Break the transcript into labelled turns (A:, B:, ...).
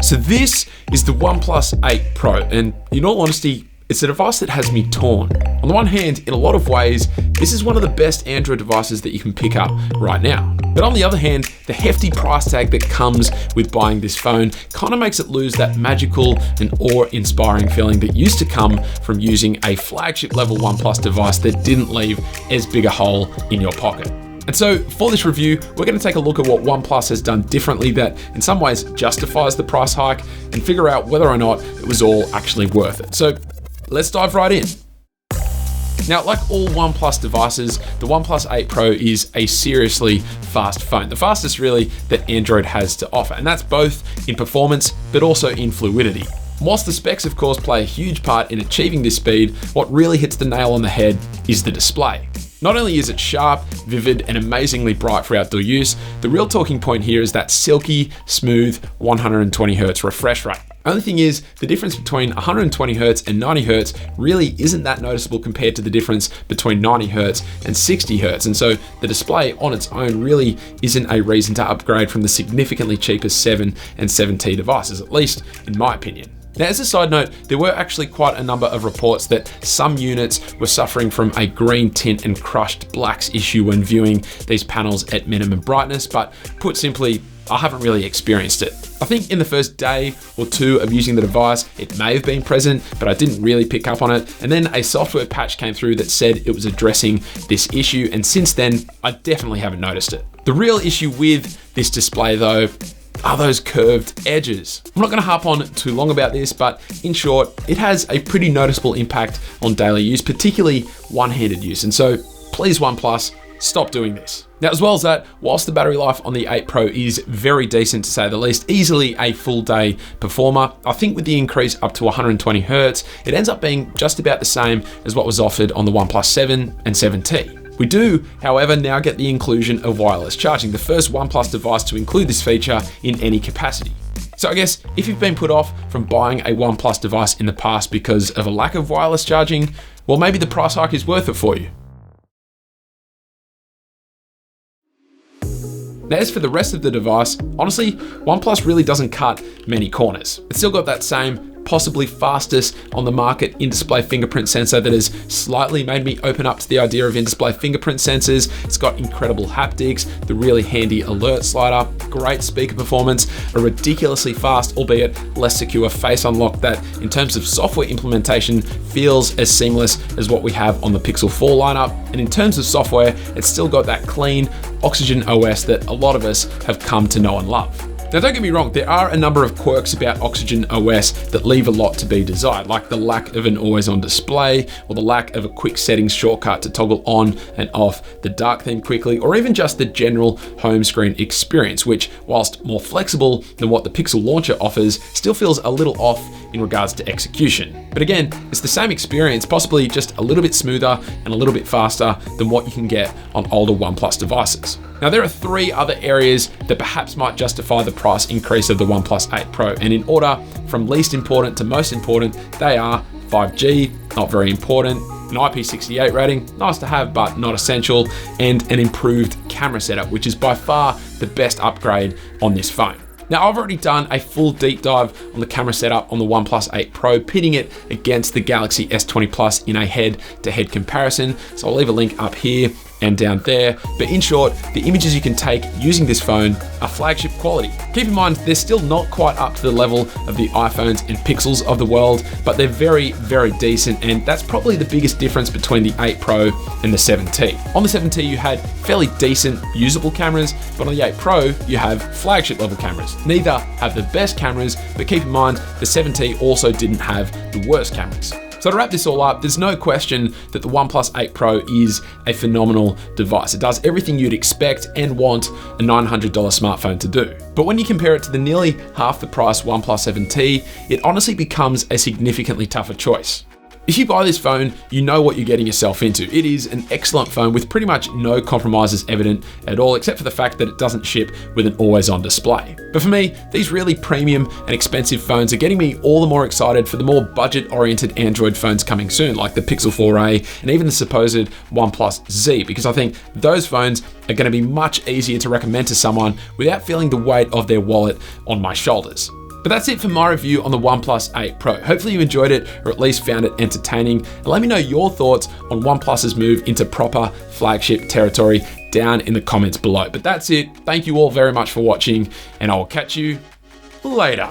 A: So this is the OnePlus 8 Pro, and in all honesty, it's a device that has me torn. On the one hand, in a lot of ways, this is one of the best Android devices that you can pick up right now. But on the other hand, the hefty price tag that comes with buying this phone kind of makes it lose that magical and awe-inspiring feeling that used to come from using a flagship level OnePlus device that didn't leave as big a hole in your pocket. And so for this review, we're going to take a look at what OnePlus has done differently that in some ways justifies the price hike and figure out whether or not it was all actually worth it. So let's dive right in. Now, like all OnePlus devices, the OnePlus 8 Pro is a seriously fast phone, the fastest really that Android has to offer, and that's both in performance but also in fluidity. Whilst the specs of course play a huge part in achieving this speed, what really hits the nail on the head is the display. Not only is it sharp, vivid, and amazingly bright for outdoor use, the real talking point here is that silky, smooth 120Hz refresh rate. Only thing is, the difference between 120Hz and 90Hz really isn't that noticeable compared to the difference between 90Hz and 60Hz, and so the display on its own really isn't a reason to upgrade from the significantly cheaper 7 and 7T devices, at least in my opinion. Now, as a side note, there were actually quite a number of reports that some units were suffering from a green tint and crushed blacks issue when viewing these panels at minimum brightness, but put simply, I haven't really experienced it. I think in the first day or two of using the device, it may have been present, but I didn't really pick up on it. And then a software patch came through that said it was addressing this issue, and since then, I definitely haven't noticed it. The real issue with this display though, are those curved edges. I'm not gonna harp on too long about this, but in short, it has a pretty noticeable impact on daily use, particularly one-handed use. And so please OnePlus, stop doing this. Now, as well as that, whilst the battery life on the 8 Pro is very decent to say the least, easily a full day performer, I think with the increase up to 120Hz, it ends up being just about the same as what was offered on the OnePlus 7 and 7T. We do, however, now get the inclusion of wireless charging, the first OnePlus device to include this feature in any capacity. So I guess if you've been put off from buying a OnePlus device in the past because of a lack of wireless charging, well, maybe the price hike is worth it for you. Now, as for the rest of the device, honestly, OnePlus really doesn't cut many corners. It's still got that same possibly fastest on the market in-display fingerprint sensor that has slightly made me open up to the idea of in-display fingerprint sensors. It's got incredible haptics, the really handy alert slider, great speaker performance, a ridiculously fast, albeit less secure face unlock that in terms of software implementation feels as seamless as what we have on the Pixel 4 lineup. And in terms of software, it's still got that clean Oxygen OS that a lot of us have come to know and love. Now, don't get me wrong, there are a number of quirks about Oxygen OS that leave a lot to be desired, like the lack of an always-on display, or the lack of a quick settings shortcut to toggle on and off the dark theme quickly, or even just the general home screen experience, which, whilst more flexible than what the Pixel launcher offers, still feels a little off in regards to execution. But again, it's the same experience, possibly just a little bit smoother and a little bit faster than what you can get on older OnePlus devices. Now, there are three other areas that perhaps might justify the price increase of the OnePlus 8 Pro, and in order from least important to most important, they are 5G, not very important, an IP68 rating, nice to have but not essential, and an improved camera setup, which is by far the best upgrade on this phone. Now, I've already done a full deep dive on the camera setup on the OnePlus 8 Pro, pitting it against the Galaxy S20 Plus in a head-to-head comparison, so I'll leave a link up here and down there. But in short, the images you can take using this phone are flagship quality. Keep in mind, they're still not quite up to the level of the iPhones and Pixels of the world, but they're very, very decent, and that's probably the biggest difference between the 8 Pro and the 7T. On the 7T, you had fairly decent, usable cameras, but on the 8 Pro, you have flagship level cameras. Neither have the best cameras, but keep in mind, the 7T also didn't have the worst cameras. So to wrap this all up, there's no question that the OnePlus 8 Pro is a phenomenal device. It does everything you'd expect and want a $900 smartphone to do. But when you compare it to the nearly half the price OnePlus 7T, it honestly becomes a significantly tougher choice. If you buy this phone, you know what you're getting yourself into. It is an excellent phone with pretty much no compromises evident at all, except for the fact that it doesn't ship with an always-on display. But for me, these really premium and expensive phones are getting me all the more excited for the more budget-oriented Android phones coming soon, like the Pixel 4a and even the supposed OnePlus Z, because I think those phones are going to be much easier to recommend to someone without feeling the weight of their wallet on my shoulders. But that's it for my review on the OnePlus 8 Pro. Hopefully you enjoyed it, or at least found it entertaining. And let me know your thoughts on OnePlus's move into proper flagship territory down in the comments below. But that's it. Thank you all very much for watching, and I will catch you later.